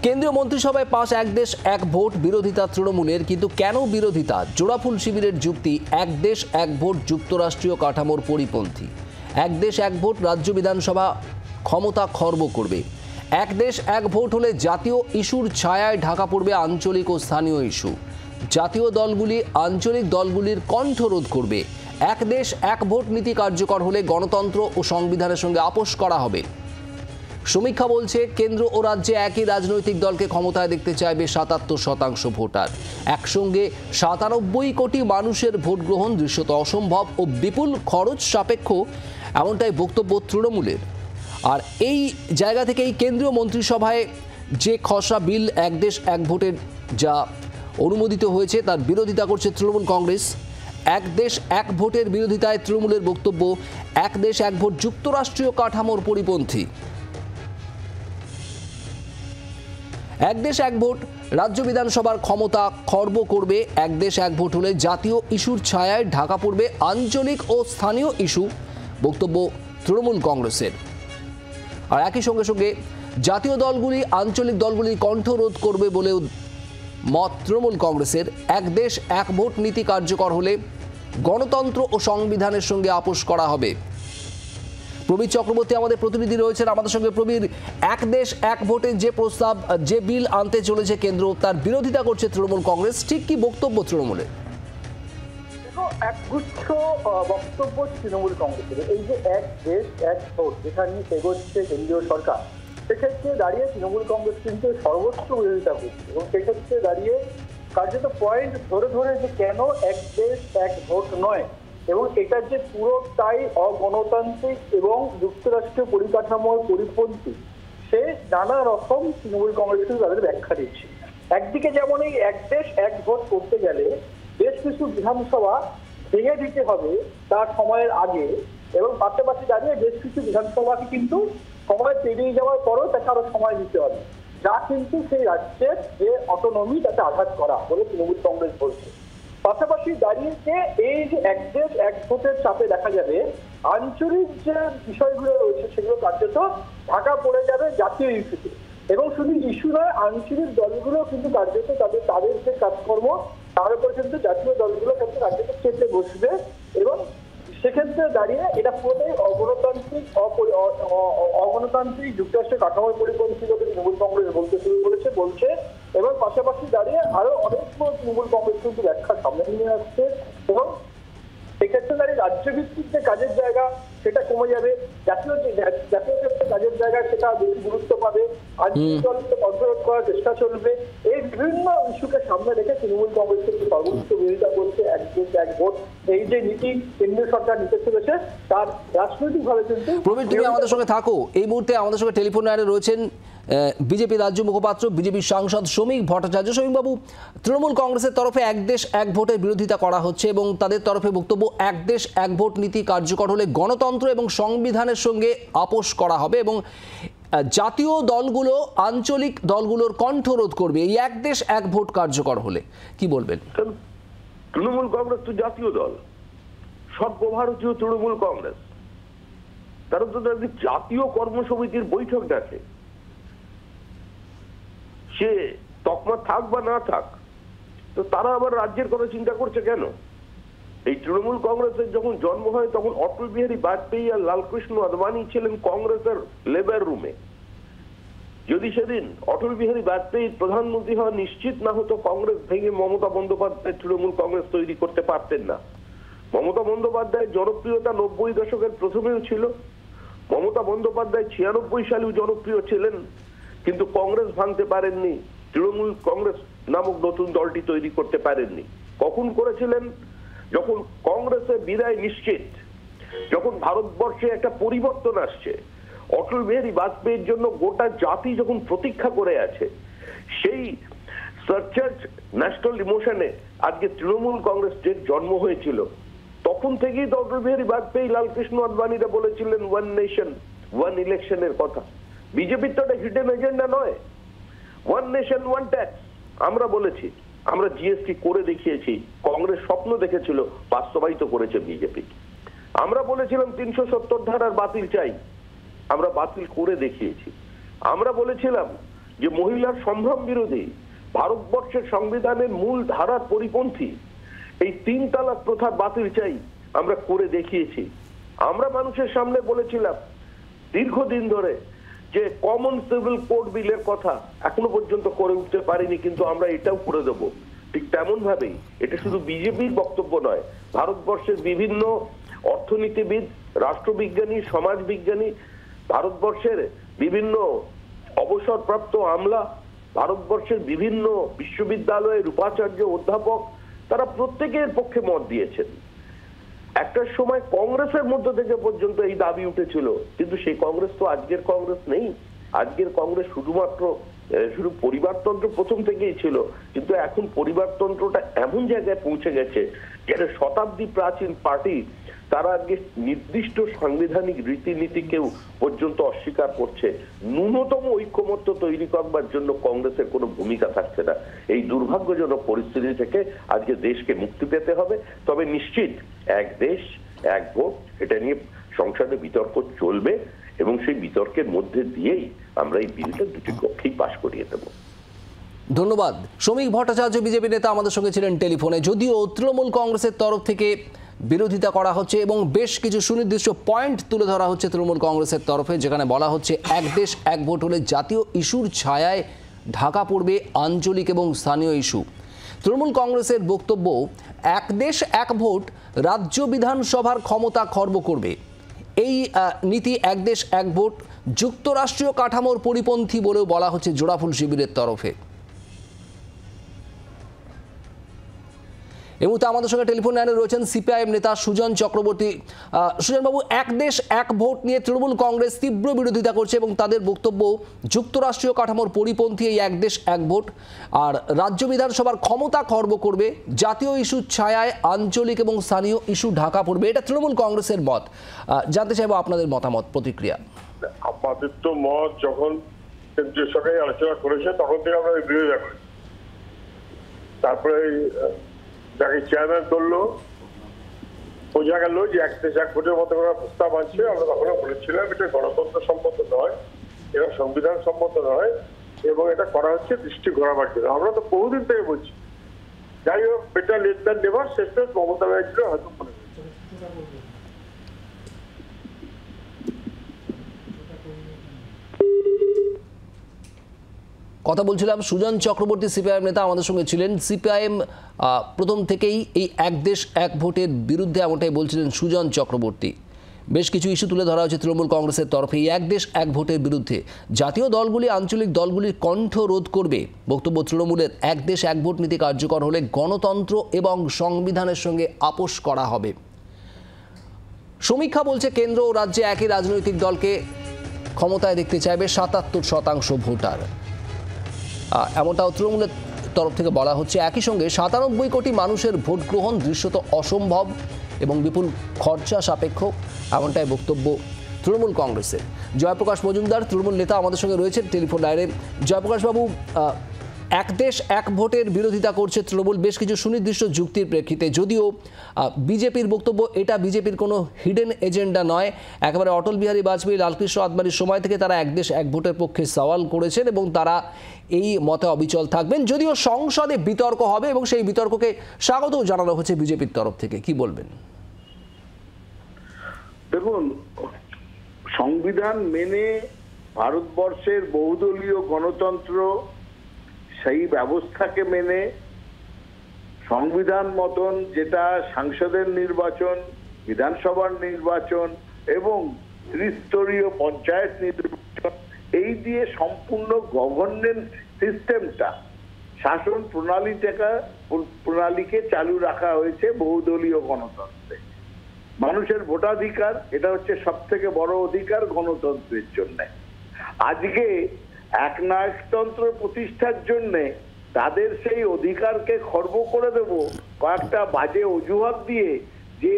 কেন্দ্রীয় মন্ত্রিসভায় পাশ এক দেশ এক ভোট বিরোধিতা তৃণমূলের, কিন্তু কেন বিরোধিতা? জোড়াফুল শিবিরের যুক্তি, এক দেশ এক ভোট যুক্তরাষ্ট্রীয় কাঠামোর পরিপন্থী। এক দেশ এক ভোট রাজ্য বিধানসভা ক্ষমতা খর্ব করবে। এক দেশ এক ভোট হলে জাতীয় ইস্যুর ছায়ায় ঢাকা পড়বে আঞ্চলিক ও স্থানীয় ইস্যু। জাতীয় দলগুলি আঞ্চলিক দলগুলির কণ্ঠরোধ করবে। এক দেশ এক ভোট নীতি কার্যকর হলে গণতন্ত্র ও সংবিধানের সঙ্গে আপোষ করা হবে। সমীক্ষা বলছে, কেন্দ্র ও রাজ্যে একই রাজনৈতিক দলকে ক্ষমতায় দেখতে চাইবে ৭৭% ভোটার। একসঙ্গে ৯৭ কোটি মানুষের ভোট গ্রহণ দৃশ্যত অসম্ভব ও বিপুল খরচ সাপেক্ষ, এমনটাই বক্তব্য তৃণমূলের। আর এই জায়গা থেকেই কেন্দ্রীয় মন্ত্রিসভায় যে খসড়া বিল এক দেশ এক ভোটের যা অনুমোদিত হয়েছে তার বিরোধিতা করছে তৃণমূল কংগ্রেস। এক দেশ এক ভোটের বিরোধিতায় তৃণমূলের বক্তব্য, এক দেশ এক ভোট যুক্তরাষ্ট্রীয় কাঠামোর পরিপন্থী। এক দেশ এক ভোট রাজ্য বিধানসভার ক্ষমতা খর্ব করবে। এক দেশ এক ভোট হলে জাতীয় ইস্যুর ছায়ায় ঢাকা পড়বে আঞ্চলিক ও স্থানীয় ইস্যু, বক্তব্য তৃণমূল কংগ্রেসের। আর একই সঙ্গে সঙ্গে জাতীয় দলগুলি আঞ্চলিক দলগুলি কণ্ঠরোধ করবে বলেও মত তৃণমূল কংগ্রেসের। এক দেশ এক ভোট নীতি কার্যকর হলে গণতন্ত্র ও সংবিধানের সঙ্গে আপোষ করা হবে। প্রবীর চক্রবর্তী আমাদের প্রতিনিধি রয়েছেন আমাদের সঙ্গে। প্রবীর, এক দেশ এক ভোটের যে প্রস্তাব, যে বিল আনতে চলেছে কেন্দ্র, তার বিরোধিতা করছে তৃণমূল কংগ্রেস, ঠিক কি বক্তব্য তৃণমূলের? একগুচ্ছ বক্তব্য তৃণমূল কংগ্রেসের। এই যে এক দেশ এক ভোট যেখানে এগোচ্ছে কেন্দ্রীয় সরকার, সেক্ষেত্রে দাঁড়িয়ে তৃণমূল কংগ্রেস কিন্তু সর্বোচ্চ বিরোধিতা করছে এবং সেক্ষেত্রে দাঁড়িয়ে কার্যত পয়েন্ট ধরে ধরে যে কেন এক দেশ এক ভোট নয় এবং এটা যে পুরোটাই অগণতান্ত্রিক এবং যুক্তরাষ্ট্রীয় পরিকাঠামোর পরিপন্থী, সে নানা রকম তৃণমূল কংগ্রেস কিন্তু তাদের ব্যাখ্যা দিচ্ছে। একদিকে যেমন এই এক দেশ এক ভোট করতে গেলে বেশ কিছু বিধানসভা ভেঙে দিতে হবে তার সময়ের আগে, এবং পাশাপাশি দাঁড়িয়ে বেশ কিছু বিধানসভাকে কিন্তু সময় পেরিয়ে যাওয়ার পরও তাকে আরো সময় দিতে হবে, যা কিন্তু সেই রাজ্যের যে অটোনমি তাতে আঘাত করা বলে তৃণমূল কংগ্রেস বলছে। পাশাপাশি দাঁড়িয়ে যে এই যে এক দেশ এক ভোটের চাপে দেখা যাবে আঞ্চলিক যে বিষয়গুলো রয়েছে সেগুলো কার্যত ঢাকা পড়ে যাবে জাতীয় ইস্যুতে, এবং শুধু ইস্যু নয়, আঞ্চলিক দলগুলো কিন্তু কার্যত তাদের যে কাজকর্ম তার উপর কিন্তু জাতীয় দলগুলো কিন্তু কার্যত চেপে বসবে, এবং সেক্ষেত্রে দাঁড়িয়ে এটা পুরোটাই অগণতান্ত্রিক যুক্তরাষ্ট্রের কাঠামোর পরিপন্থী বলে তৃণমূল কংগ্রেস বলতে শুরু বলছে, এবং পাশাপাশি দাঁড়িয়ে আরো অনেকগুলো তৃণমূল কংগ্রেস কিন্তু ব্যাখ্যা সামনে নিয়ে আসছে, এবং সেক্ষেত্রে দাঁড়িয়ে রাজ্যভিত্তিক যে কাজের জায়গা সেটা কমে যাবে, জাতীয় ক্ষেত্রে কাজের জায়গা সেটা বেশি গুরুত্ব পাবে, আঞ্চলিক দলকে কন্ট্রোল করার চেষ্টা চলবে। এই বিভিন্ন ইস্যুকে সামনে রেখে তৃণমূল কংগ্রেস কিন্তু সর্বোচ্চ বিরোধিতা করছে এক দেশ এক ভোট। এই যে নীতি কেন্দ্রীয় সরকার নিতে চলেছে তার রাজনৈতিকভাবে কিন্তু। প্রবীর, তুমি আমাদের সঙ্গে থাকো। এই মুহূর্তে আমাদের সঙ্গে টেলিফোন লাইনে রয়েছেন বিজেপি রাজ্য মুখপাত্র বিজেপির সাংসদ শ্রমিক ভট্টাচার্য। শ্রমিকবাবু, তৃণমূল কংগ্রেসের তরফে এক দেশ এক ভোটের বিরোধিতা করা হচ্ছে এবং তাদের তরফে বক্তব্য, এক দেশ এক ভোট নীতি কার্যকর হলে গণতন্ত্র এবং সংবিধানের সঙ্গে আপোষ করা হবে এবং জাতীয় দলগুলো আঞ্চলিক দলগুলোর কণ্ঠরোধ করবে এই এক দেশ এক ভোট কার্যকর হলে। কি বলবেন? তৃণমূল কংগ্রেস তো জাতীয় দল, সর্বভারতীয় তৃণমূল কংগ্রেস, তারা তো জাতীয় কর্মসমিতির বৈঠক ডাকে, সে তকমা থাক বা না থাক, তো তারা আবার রাজ্যের কথা চিন্তা করছে কেন? এই তৃণমূল কংগ্রেসের যখন জন্ম হয় তখন অটল বিহারী বাজপেয়ী আর লালকৃষ্ণ আদবানি ছিলেন কংগ্রেসের লেবার রুমে। যদি সেদিন অটল বিহারী বাজপেয়ী প্রধানমন্ত্রী হওয়া নিশ্চিত না হতো, কংগ্রেস ভেঙে মমতা বন্দ্যোপাধ্যায় তৃণমূল কংগ্রেস তৈরি করতে পারতেন না। মমতা বন্দ্যোপাধ্যায়ের জনপ্রিয়তা 90 দশকের প্রথমেও ছিল। মমতা বন্দ্যোপাধ্যায় 96 সালেও জনপ্রিয় ছিলেন, কিন্তু কংগ্রেস ভাঙতে পারেননি, তৃণমূল কংগ্রেস নামক নতুন দলটি তৈরি করতে পারেননি। কখন করেছিলেন? যখন কংগ্রেসের বিদায় নিশ্চিত, যখন ভারতবর্ষে একটা পরিবর্তন আসছে, অটল বিহারী বাজপেয়ীর জন্য গোটা জাতি যখন প্রতীক্ষা করে আছে, সেই সার্চার্জ ন্যাশনাল ইমোশনে আজকে তৃণমূল কংগ্রেসের জন্ম হয়েছিল। তখন থেকেই তো অটল বিহারী বাজপেয়ী লালকৃষ্ণ আদবানিরা বলেছিলেন ওয়ান নেশন ওয়ান ইলেকশনের কথা। বিজেপির তো একটা হিডেন এজেন্ডা নয়, ওয়ান নেশন ওয়ান ট্যাক্স আমরা বলেছি, আমরা জিএসটি করে দেখিয়েছি, কংগ্রেস স্বপ্ন দেখেছিল, বাস্তবায়িত করেছে বিজেপি। আমরা বলেছিলাম 370 ধারার বাতিল চাই, আমরা বাতিল করে দেখিয়েছি। আমরা বলেছিলাম যে মহিলার সম্ভ্রম বিরোধী, ভারতবর্ষের সংবিধানের মূল ধারার পরিপন্থী এই 3 তালাক প্রথা বাতিল চাই আমরা করে দেখিয়েছি। আমরা মানুষের সামনে বলেছিলাম দীর্ঘদিন ধরে যে কমন সিভিল কোড বিলের কথা এখনো পর্যন্ত করে উঠতে পারিনি, কিন্তু আমরা এটাও করে দেব। ঠিক তেমন ভাবেই এটা শুধু বিজেপির বক্তব্য নয়, ভারতবর্ষের বিভিন্ন অর্থনীতিবিদ, রাষ্ট্রবিজ্ঞানী, সমাজবিজ্ঞানী, ভারতবর্ষের বিভিন্ন অবসরপ্রাপ্ত আমলা, ভারতবর্ষের বিভিন্ন বিশ্ববিদ্যালয়ের উপাচার্য, অধ্যাপক, তারা প্রত্যেকের পক্ষে মত দিয়েছেন। একটা সময় কংগ্রেসের মধ্য থেকে পর্যন্ত এই দাবি উঠেছিল, কিন্তু সেই কংগ্রেস তো আজকের কংগ্রেস নেই। আজকের কংগ্রেস শুধু পরিবারতন্ত্র প্রথম থেকেই ছিল, কিন্তু এখন পরিবারতন্ত্রটা এমন জায়গায় পৌঁছে গেছে যেটা শতাব্দী প্রাচীন পার্টি তারা আজকে নির্দিষ্ট সাংবিধানিক রীতিনীতিকেও পর্যন্ত অস্বীকার করছে। ন্যূনতম ঐক্যমত্য তৈরি করবার জন্য কংগ্রেসের কোনো ভূমিকা থাকছে না। এই দুর্ভাগ্যজনক পরিস্থিতি থেকে আজকে দেশকে মুক্তি পেতে হবে। তবে নিশ্চিত এক দেশ এক ভোট, এটা নিয়ে সংসদে বিতর্ক চলবে এবং সেই বিতর্কের মধ্যে দিয়েই আমরা এই বিলটা দুটি পক্ষেই পাশ করিয়ে দেব। ধন্যবাদ। শ্রমিক ভট্টাচার্য বিজেপি নেতা আমাদের সঙ্গে ছিলেন টেলিফোনে। যদিও তৃণমূল কংগ্রেসের তরফ থেকে বিরোধিতা করা হচ্ছে এবং বেশ কিছু সুনির্দিষ্ট পয়েন্ট তুলে ধরা হচ্ছে তৃণমূল কংগ্রেসের তরফে, যেখানে বলা হচ্ছে এক দেশ এক ভোট হলে জাতীয় ইস্যুর ছায়ায় ঢাকা পড়বে আঞ্চলিক এবং স্থানীয় ইস্যু। তৃণমূল কংগ্রেসের বক্তব্য, এক দেশ এক ভোট রাজ্য বিধানসভার ক্ষমতা খর্ব করবে। এই নীতি এক দেশ এক ভোট যুক্তরাষ্ট্রীয় কাঠামোর পরিপন্থী বলেও বলা হচ্ছে জোড়াফুল শিবিরের তরফে। এই মুহূর্তে আমাদের সঙ্গে টেলিফোন লাইনে রয়েছেন সিপিআইএম নেতা সুজন চক্রবর্তী। সুজনবাবু, এক দেশ এক ভোট নিয়ে তৃণমূল কংগ্রেস তীব্র বিরোধিতা করছে এবং তাদের বক্তব্য যুক্তরাষ্ট্রীয় কাঠামোর পরিপন্থী এই এক দেশ এক ভোট, আর রাজ্য বিধানসভার ক্ষমতা খর্ব করবে, জাতীয় ইস্যুর ছায়ায় আঞ্চলিক এবং স্থানীয় ইস্যু ঢাকা পড়বে। এটা তৃণমূল কংগ্রেসের মত। জানতে চাইবো আপনাদের মতামত, প্রতিক্রিয়া। আমাদের তো মত যখন কেন্দ্রীয় সরকার আলোচনা করেছে তখন থেকে আমরা বিরোধিতা করি। তারপরে যাকে চেয়ারম্যান করলো বোঝা গেল যে এক দেশ এক ভোটের মতো করার প্রস্তাব আছে। আমরা তখনও বলেছিলাম এটা গণতন্ত্র সম্মত নয়, এটা সংবিধান সম্মত নয় এবং এটা করা হচ্ছে দৃষ্টি ঘোরাবার জন্য। আমরা তো বহুদিন থেকে বলছি। যাই হোক, বেটার লেট দ্যান নেভার, শেষে মমতা ব্যানার্জি হয়তো মনে হয়েছে। কথা বলছিলাম সুজন চক্রবর্তী, সিপিআইএম নেতা আমাদের সঙ্গে ছিলেন। সিপিআইএম প্রথম থেকেই এই এক দেশ এক ভোটের বিরুদ্ধে, এমনটাই বলছিলেন সুজন চক্রবর্তী। বেশ কিছু ইস্যু তুলে ধরা হয়েছে তৃণমূল কংগ্রেসের তরফে এই এক দেশ এক ভোটের বিরুদ্ধে। জাতীয় দলগুলি আঞ্চলিক দলগুলির কণ্ঠ রোধ করবে। বক্তব্য তৃণমূলের, এক দেশ এক ভোট নীতি কার্যকর হলে গণতন্ত্র এবং সংবিধানের সঙ্গে আপোষ করা হবে। সমীক্ষা বলছে কেন্দ্র ও রাজ্যে একই রাজনৈতিক দলকে ক্ষমতায় দেখতে চাইবে ৭৭% ভোটার, এমনটাও তৃণমূলের তরফ থেকে বলা হচ্ছে। একই সঙ্গে ৯৭ কোটি মানুষের ভোট গ্রহণ দৃশ্যত অসম্ভব এবং বিপুল খরচা সাপেক্ষ, এমনটাই বক্তব্য তৃণমূল কংগ্রেসের। জয়প্রকাশ মজুমদার তৃণমূল নেতা আমাদের সঙ্গে রয়েছেন টেলিফোন লাইনে। জয়প্রকাশবাবু, এক দেশ এক ভোটের বিরোধিতা করছে তৃণমূল বেশ কিছু সুনির্দিষ্ট যুক্তির প্রেক্ষিতে, যদিও বিজেপির বক্তব্য এটা বিজেপির কোনো হিডেন এজেন্ডা নয়। একেবারে অটল বিহারী বাজপেয়ী, লালকৃষ্ণ আদবানির সময় থেকে তারা এক দেশ এক ভোটের পক্ষে সওয়াল করেছেন এবং তারা এই মতে অবিচল থাকবেন। যদিও সংসদে বিতর্ক হবে এবং সেই বিতর্ককে স্বাগতও জানানো হচ্ছে বিজেপির তরফ থেকে, কি বলবেন? দেখুন, সংবিধান মেনে ভারতবর্ষের বহুদলীয় গণতন্ত্র সেই ব্যবস্থাকে মেনে সংবিধান মতন যেটা সংসদের নির্বাচন, বিধানসভার নির্বাচন এবং ত্রিস্তরীয় পঞ্চায়েত নির্বাচন, এই দিয়ে সম্পূর্ণ গভর্নেন্স সিস্টেমটা, শাসন প্রণালীকে চালু রাখা হয়েছে বহুদলীয় গণতন্ত্রে। মানুষের ভোটাধিকার, এটা হচ্ছে সব থেকে বড় অধিকার গণতন্ত্রের জন্য। আজকে একনায়কতন্ত্র প্রতিষ্ঠার জন্য তাদের সেই অধিকারকে খর্ব করে দেব কয়েকটা বাজে অজুহাত দিয়ে, যে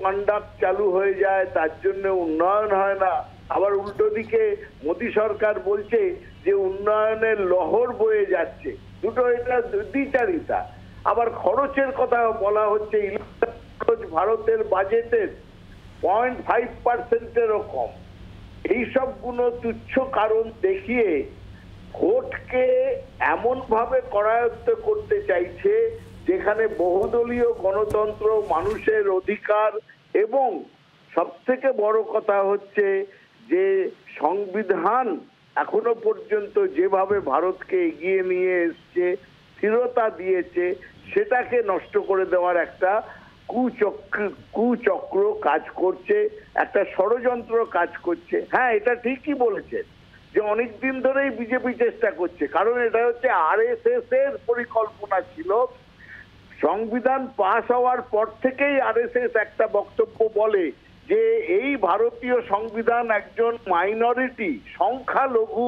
কন্ডাক্ট চালু হয়ে যায়, তার জন্য উন্নয়ন হয় না। আবার উল্টো দিকে মোদী সরকার বলছে যে উন্নয়নের লহর বয়ে যাচ্ছে। দুটো এটা দ্বিচারিতা। আবার খরচের কথা বলা হচ্ছে, ভারতের বাজেটের 0.5%-এরও কম। এই সবগুলো তুচ্ছ কারণ দেখিয়ে ভোটকে এমন ভাবে করায়ত্ত করতে চাইছে যেখানে বহুদলীয় গণতন্ত্র, মানুষের অধিকার এবং সবথেকে বড় কথা হচ্ছে যে সংবিধান এখনো পর্যন্ত যেভাবে ভারতকে এগিয়ে নিয়ে এসছে, স্থিরতা দিয়েছে, সেটাকে নষ্ট করে দেওয়ার একটা কুচক্র কাজ করছে, একটা ষড়যন্ত্র কাজ করছে। হ্যাঁ, এটা ঠিকই বলেছেন যে অনেকদিন ধরেই বিজেপি চেষ্টা করছে, কারণ এটা হচ্ছে আরএসএস এর পরিকল্পনা ছিল। সংবিধান পাস হওয়ার পর থেকেই আরএসএস একটা বক্তব্য বলে যে এই ভারতীয় সংবিধান একজন মাইনরিটি, সংখ্যালঘু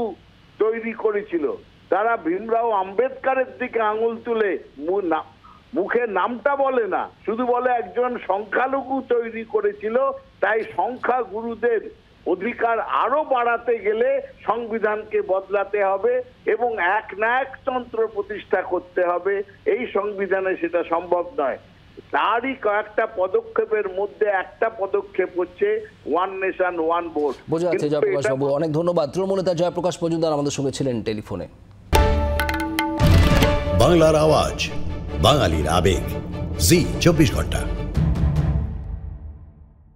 তৈরি করেছিল। তারা ভীমরাও আম্বেদকরের দিকে আঙুল তুলে মুখে নামটা বলে না, শুধু বলে একজন সংখ্যালঘু তৈরি করেছিল, তাই সংখ্যাগুরুদের অধিকার আরো বাড়াতে গেলে সংবিধানকে বদলাতে হবে এবং এক নায়কতন্ত্র প্রতিষ্ঠা করতে হবে। এই সংবিধানে সেটা সম্ভব নয়। তারই কয়েকটা পদক্ষেপের মধ্যে একটা পদক্ষেপ হচ্ছে ওয়ান নেশন ওয়ান ভোট। বোঝা যাচ্ছে জয়প্রকাশ বাবু, অনেক ধন্যবাদ। তৃণমূল নেতা জয়প্রকাশ মজুমদার আমাদের সঙ্গে ছিলেন টেলিফোনে। বাংলার আওয়াজ, বাঙালির আবেগ, জি 24 ঘন্টা।